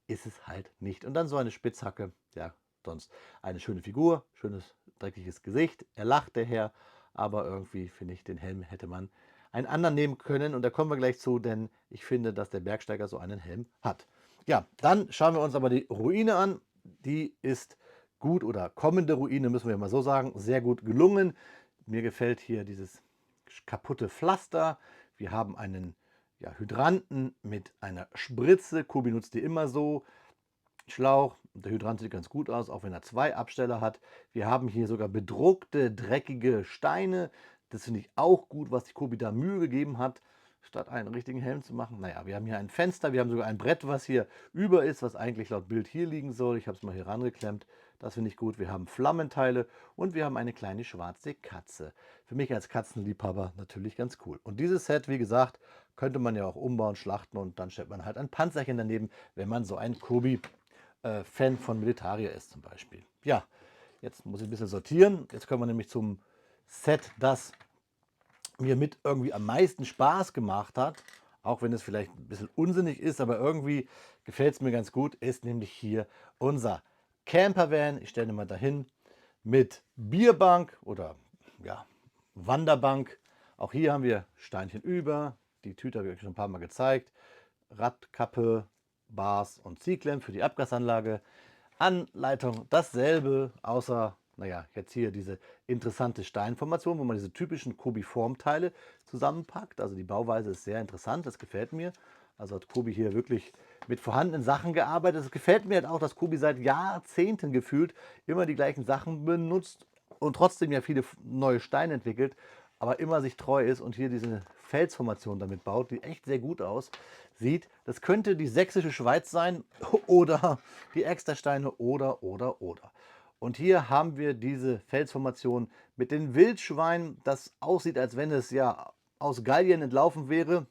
Speaker 1: ist es halt nicht. Und dann so eine Spitzhacke, ja, sonst eine schöne Figur, schönes dreckiges Gesicht. Er lacht, der Herr, aber irgendwie finde ich, den Helm hätte man einen anderen nehmen können und da kommen wir gleich zu, denn ich finde, dass der Bergsteiger so einen Helm hat. Ja, dann schauen wir uns aber die Ruine an. Die ist gut oder kommende Ruine, müssen wir mal so sagen, sehr gut gelungen. Mir gefällt hier dieses kaputte Pflaster. Wir haben einen ja, Hydranten mit einer Spritze. Kobi nutzt die immer so. Schlauch. Der Hydrant sieht ganz gut aus, auch wenn er zwei Absteller hat. Wir haben hier sogar bedruckte, dreckige Steine. Das finde ich auch gut, was die Kobi da Mühe gegeben hat, statt einen richtigen Helm zu machen. Naja, wir haben hier ein Fenster, wir haben sogar ein Brett, was hier über ist, was eigentlich laut Bild hier liegen soll. Ich habe es mal hier rangeklemmt. Das finde ich gut. Wir haben Flammenteile und wir haben eine kleine schwarze Katze. Für mich als Katzenliebhaber natürlich ganz cool. Und dieses Set, wie gesagt, könnte man ja auch umbauen, schlachten und dann stellt man halt ein Panzerchen daneben, wenn man so ein Kobi Fan von Militaria ist zum Beispiel. Ja, jetzt muss ich ein bisschen sortieren. Jetzt kommen wir nämlich zum Set, das mir mit irgendwie am meisten Spaß gemacht hat. Auch wenn es vielleicht ein bisschen unsinnig ist, aber irgendwie gefällt es mir ganz gut. Ist nämlich hier unser Campervan. Ich stelle ihn mal dahin mit Bierbank oder ja, Wanderbank. Auch hier haben wir Steinchen über. Die Tüte habe ich euch schon ein paar Mal gezeigt. Radkappe, Bars und Ziehklemmen für die Abgasanlage. Anleitung dasselbe, außer, naja, jetzt hier diese interessante Steinformation, wo man diese typischen Kobi-Formteile zusammenpackt. Also die Bauweise ist sehr interessant, das gefällt mir. Also hat Kobi hier wirklich mit vorhandenen Sachen gearbeitet. Es gefällt mir halt auch, dass Kobi seit Jahrzehnten gefühlt immer die gleichen Sachen benutzt und trotzdem ja viele neue Steine entwickelt, aber immer sich treu ist und hier diese Felsformation damit baut, die echt sehr gut aussieht. Das könnte die sächsische Schweiz sein oder die Extersteine oder. Und hier haben wir diese Felsformation mit den Wildschweinen, das aussieht, als wenn es ja aus Gallien entlaufen wäre,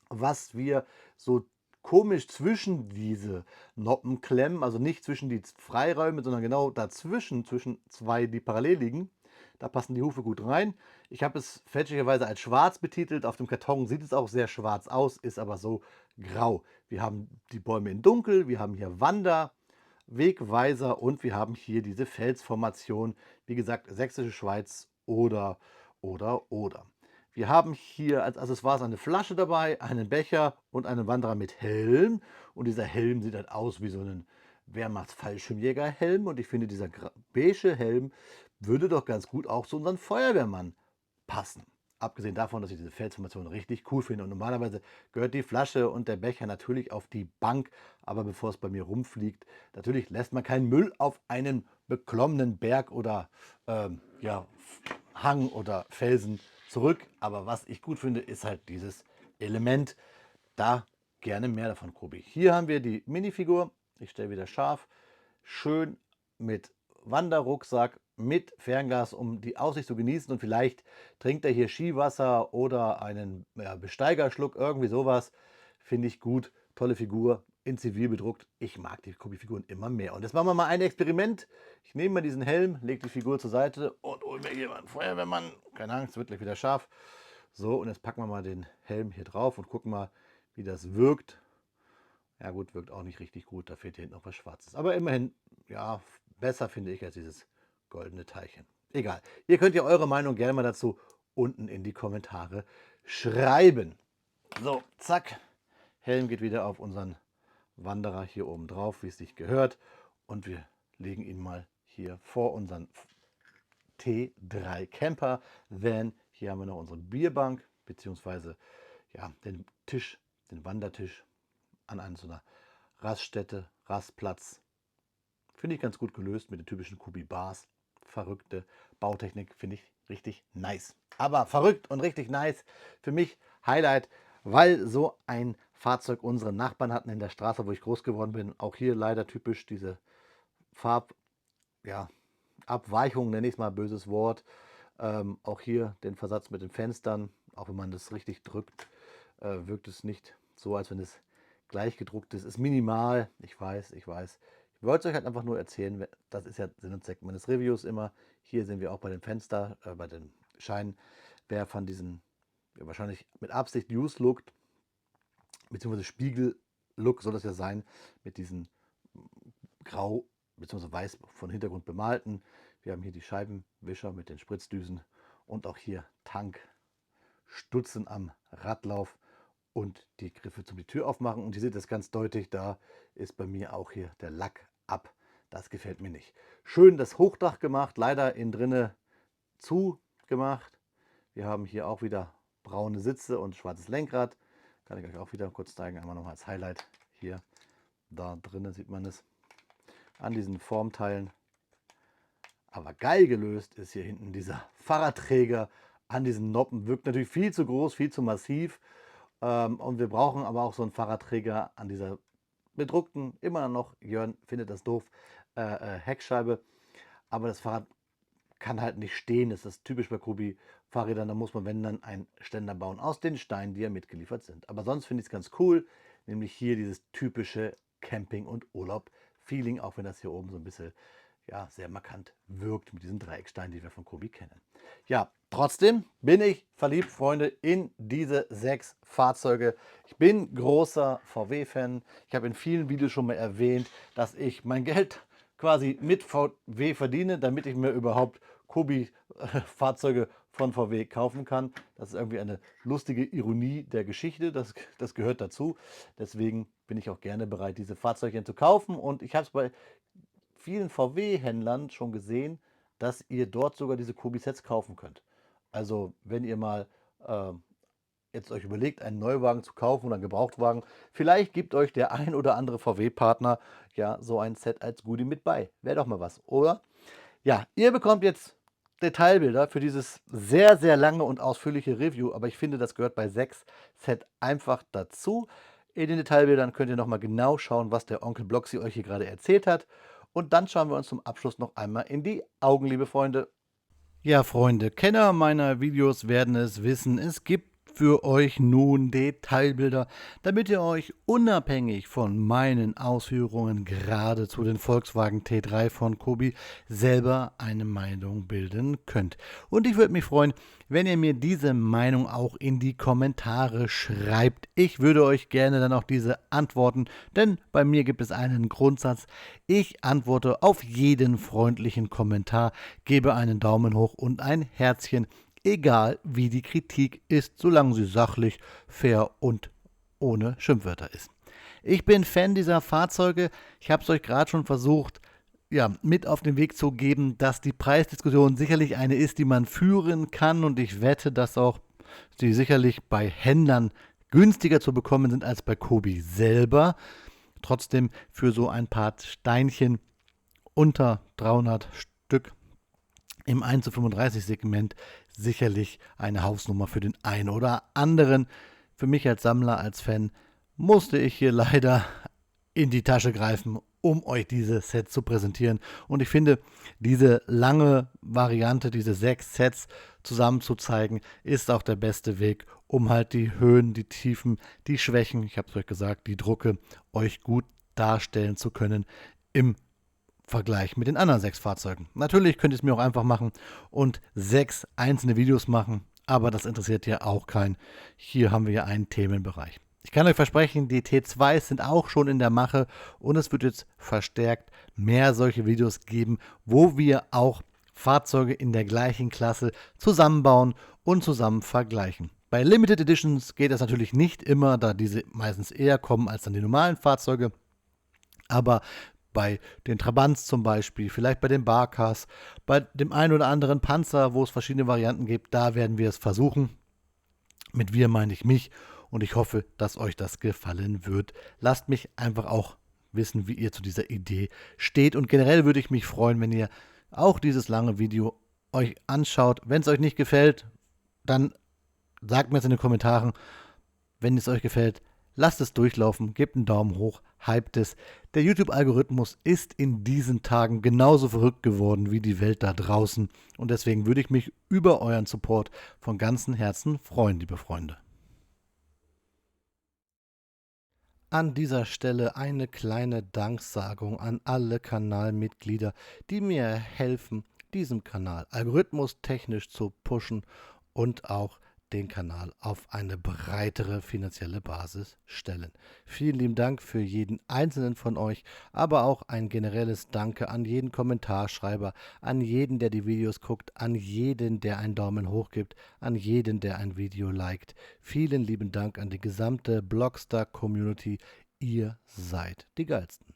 Speaker 1: was wir so komisch zwischen diese Noppen klemmen, also nicht zwischen die Freiräume, sondern genau dazwischen, zwischen zwei, die parallel liegen. Da passen die Hufe gut rein. Ich habe es fälschlicherweise als schwarz betitelt. Auf dem Karton sieht es auch sehr schwarz aus, ist aber so grau. Wir haben die Bäume in dunkel, wir haben hier Wanderwegweiser und wir haben hier diese Felsformation. Wie gesagt, Sächsische Schweiz oder. Wir haben hier als Accessoires eine Flasche dabei, einen Becher und einen Wanderer mit Helm. Und dieser Helm sieht halt aus wie so ein Wehrmachtsfallschirmjägerhelm. Und ich finde, dieser beige Helm würde doch ganz gut auch zu unserem Feuerwehrmann passen. Abgesehen davon, dass ich diese Felsformation richtig cool finde. Und normalerweise gehört die Flasche und der Becher natürlich auf die Bank. Aber bevor es bei mir rumfliegt, natürlich lässt man keinen Müll auf einen beklommenen Berg oder ja, Hang oder Felsen zurück. Aber was ich gut finde, ist halt dieses Element. Da gerne mehr davon, Kobi. Hier haben wir die Minifigur. Ich stelle wieder scharf. Schön mit Wanderrucksack mit Fernglas, um die Aussicht zu genießen, und vielleicht trinkt er hier Skiwasser oder einen, ja, Besteigerschluck, irgendwie sowas. Finde ich gut. Tolle Figur, in Zivil bedruckt. Ich mag die Kobi-Figuren immer mehr. Und jetzt machen wir mal ein Experiment. Ich nehme mal diesen Helm, lege die Figur zur Seite und hole mir hier mal einen Feuerwehrmann. Keine Angst, wird gleich wieder scharf. So, und jetzt packen wir mal den Helm hier drauf und gucken mal, wie das wirkt. Ja gut, wirkt auch nicht richtig gut, da fehlt hier hinten noch was Schwarzes. Aber immerhin, ja, besser finde ich als dieses goldene Teilchen. Egal, ihr könnt ja eure Meinung gerne mal dazu unten in die Kommentare schreiben. So, zack, Helm geht wieder auf unseren Wanderer hier oben drauf, wie es sich gehört. Und wir legen ihn mal hier vor unseren T3 Camper Van. Hier haben wir noch unsere Bierbank, beziehungsweise ja, den Tisch, den Wandertisch an so einer Raststätte, Rastplatz. Finde ich ganz gut gelöst mit den typischen Kubi-Bars. Verrückte Bautechnik, finde ich richtig nice. Aber verrückt und richtig nice, für mich Highlight, weil so ein Fahrzeug unsere Nachbarn hatten in der Straße, wo ich groß geworden bin. Auch hier leider typisch diese ja, Abweichung, nenne ich es mal, böses Wort. Auch hier den Versatz mit den Fenstern, auch wenn man das richtig drückt, wirkt es nicht so, als wenn es gleich gedruckt ist. Ist minimal, ich weiß. Ich wollte es euch halt einfach nur erzählen, das ist ja Sinn und Zweck meines Reviews immer. Hier sehen wir auch bei den Fenster, bei den Scheinwerfern diesen, ja, wahrscheinlich mit Absicht Use-Look, beziehungsweise Spiegel-Look soll das ja sein, mit diesen grau bzw. weiß von Hintergrund bemalten. Wir haben hier die Scheibenwischer mit den Spritzdüsen und auch hier Tankstutzen am Radlauf und die Griffe zum die Tür aufmachen. Und ihr seht das ganz deutlich, da ist bei mir auch hier der Lack ab. Das gefällt mir nicht. Schön das Hochdach gemacht, leider innen drinne zugemacht. Wir haben hier auch wieder braune Sitze und schwarzes Lenkrad. Kann ich euch auch wieder kurz zeigen, einmal nochmal als Highlight. Hier, da drinnen sieht man es an diesen Formteilen. Aber geil gelöst ist hier hinten dieser Fahrradträger an diesen Noppen. Wirkt natürlich viel zu groß, viel zu massiv. Und wir brauchen aber auch so einen Fahrradträger an dieser bedruckten, immer noch, Jörn findet das doof, Heckscheibe. Aber das Fahrrad kann halt nicht stehen. Das ist typisch bei Kubi-Fahrrädern. Da muss man, wenn dann, einen Ständer bauen aus den Steinen, die ja mitgeliefert sind. Aber sonst finde ich es ganz cool. Nämlich hier dieses typische Camping- und Urlaub-Feeling, auch wenn das hier oben so ein bisschen, ja, sehr markant wirkt mit diesen Dreiecksteinen, die wir von Kubi kennen. Ja, trotzdem bin ich verliebt, Freunde, in diese 6 Fahrzeuge. Ich bin großer VW-Fan. Ich habe in vielen Videos schon mal erwähnt, dass ich mein Geld quasi mit VW verdiene, damit ich mir überhaupt Kubi-Fahrzeuge von VW kaufen kann. Das ist irgendwie eine lustige Ironie der Geschichte, das gehört dazu. Deswegen bin ich auch gerne bereit, diese Fahrzeuge zu kaufen. Und ich habe es bei vielen VW-Händlern schon gesehen, dass ihr dort sogar diese Kubi-Sets kaufen könnt. Also wenn ihr mal jetzt euch überlegt, einen Neuwagen zu kaufen oder einen Gebrauchtwagen, vielleicht gibt euch der ein oder andere VW-Partner ja so ein Set als Goodie mit bei. Wäre doch mal was, oder? Ja, ihr bekommt jetzt Detailbilder für dieses sehr, sehr lange und ausführliche Review, aber ich finde, das gehört bei 6 Set einfach dazu. In den Detailbildern könnt ihr nochmal genau schauen, was der Onkel Bloxy euch hier gerade erzählt hat. Und dann schauen wir uns zum Abschluss noch einmal in die Augen, liebe Freunde. Ja, Freunde, Kenner meiner Videos werden es wissen. Es gibt für euch nun Detailbilder, damit ihr euch unabhängig von meinen Ausführungen gerade zu den Volkswagen T3 von Kubi selber eine Meinung bilden könnt. Und ich würde mich freuen, wenn ihr mir diese Meinung auch in die Kommentare schreibt. Ich würde euch gerne dann auch diese antworten, denn bei mir gibt es einen Grundsatz. Ich antworte auf jeden freundlichen Kommentar, gebe einen Daumen hoch und ein Herzchen, egal wie die Kritik ist, solange sie sachlich, fair und ohne Schimpfwörter ist. Ich bin Fan dieser Fahrzeuge. Ich habe es euch gerade schon versucht, ja, mit auf den Weg zu geben, dass die Preisdiskussion sicherlich eine ist, die man führen kann. Und ich wette, dass auch sie sicherlich bei Händlern günstiger zu bekommen sind als bei Kubi selber. Trotzdem für so ein paar Steinchen unter 300 Stück im 1:35 Segment sicherlich eine Hausnummer für den einen oder anderen. Für mich als Sammler, als Fan, musste ich hier leider in die Tasche greifen um euch diese Sets zu präsentieren. Und ich finde, diese lange Variante, diese 6 Sets zusammen zu zeigen, ist auch der beste Weg, um halt die Höhen, die Tiefen, die Schwächen, ich habe es euch gesagt, die Drucke euch gut darstellen zu können im Vergleich mit den anderen 6 Fahrzeugen. Natürlich könnt ihr es mir auch einfach machen und 6 einzelne Videos machen, aber das interessiert ja auch keinen. Hier haben wir ja einen Themenbereich. Ich kann euch versprechen, die T2s sind auch schon in der Mache und es wird jetzt verstärkt mehr solche Videos geben, wo wir auch Fahrzeuge in der gleichen Klasse zusammenbauen und zusammen vergleichen. Bei Limited Editions geht das natürlich nicht immer, da diese meistens eher kommen als dann die normalen Fahrzeuge. Aber bei den Trabants zum Beispiel, vielleicht bei den Barcars, bei dem einen oder anderen Panzer, wo es verschiedene Varianten gibt, da werden wir es versuchen. Mit wir meine ich mich und ich hoffe, dass euch das gefallen wird. Lasst mich einfach auch wissen, wie ihr zu dieser Idee steht und generell würde ich mich freuen, wenn ihr auch dieses lange Video euch anschaut. Wenn es euch nicht gefällt, dann sagt mir es in den Kommentaren. Wenn es euch gefällt, lasst es durchlaufen, gebt einen Daumen hoch, hypt es. Der YouTube-Algorithmus ist in diesen Tagen genauso verrückt geworden wie die Welt da draußen und deswegen würde ich mich über euren Support von ganzem Herzen freuen, liebe Freunde. An dieser Stelle eine kleine Danksagung an alle Kanalmitglieder, die mir helfen, diesen Kanal algorithmustechnisch zu pushen und auch den Kanal auf eine breitere finanzielle Basis stellen. Vielen lieben Dank für jeden einzelnen von euch, aber auch ein generelles Danke an jeden Kommentarschreiber, an jeden, der die Videos guckt, an jeden, der einen Daumen hoch gibt, an jeden, der ein Video liked. Vielen lieben Dank an die gesamte Blockstar-Community. Ihr seid die Geilsten.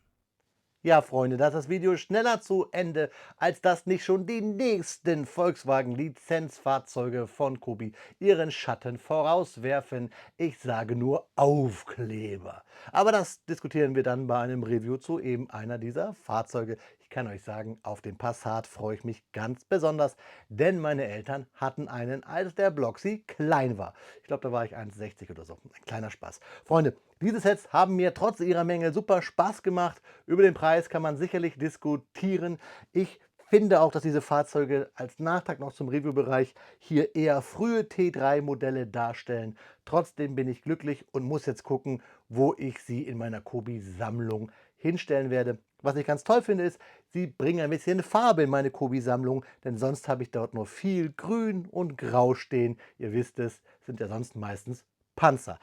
Speaker 1: Ja, Freunde, da ist das Video schneller zu Ende, als dass nicht schon die nächsten Volkswagen-Lizenzfahrzeuge von Kobi ihren Schatten vorauswerfen. Ich sage nur Aufkleber. Aber das diskutieren wir dann bei einem Review zu eben einer dieser Fahrzeuge. Ich kann euch sagen, auf den Passat freue ich mich ganz besonders, denn meine Eltern hatten einen, als der Bloxy klein war. Ich glaube, da war ich 1,60 oder so. Ein kleiner Spaß. Freunde, diese Sets haben mir trotz ihrer Menge super Spaß gemacht. Über den Preis kann man sicherlich diskutieren. Ich finde auch, dass diese Fahrzeuge als Nachtrag noch zum Review-Bereich hier eher frühe T3-Modelle darstellen. Trotzdem bin ich glücklich und muss jetzt gucken, wo ich sie in meiner Kobi-Sammlung hinstellen werde. Was ich ganz toll finde, ist, sie bringen ein bisschen Farbe in meine Kobi-Sammlung, denn sonst habe ich dort nur viel Grün und Grau stehen. Ihr wisst es, sind ja sonst meistens Panzer.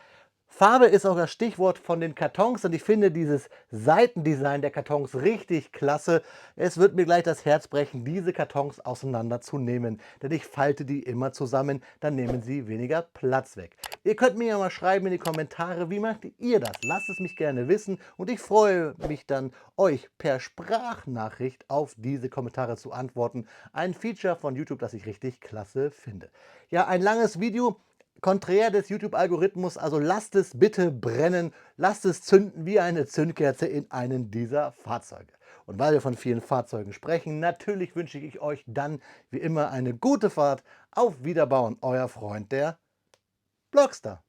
Speaker 1: Farbe ist auch das Stichwort von den Kartons und ich finde dieses Seitendesign der Kartons richtig klasse. Es wird mir gleich das Herz brechen, diese Kartons auseinanderzunehmen, denn ich falte die immer zusammen, dann nehmen sie weniger Platz weg. Ihr könnt mir ja mal schreiben in die Kommentare, wie macht ihr das? Lasst es mich gerne wissen und ich freue mich dann, euch per Sprachnachricht auf diese Kommentare zu antworten. Ein Feature von YouTube, das ich richtig klasse finde. Ja, ein langes Video. Konträr des YouTube-Algorithmus, also lasst es bitte brennen, lasst es zünden wie eine Zündkerze in einen dieser Fahrzeuge. Und weil wir von vielen Fahrzeugen sprechen, natürlich wünsche ich euch dann wie immer eine gute Fahrt. Auf Wiederbauen, euer Freund, der Blockstar.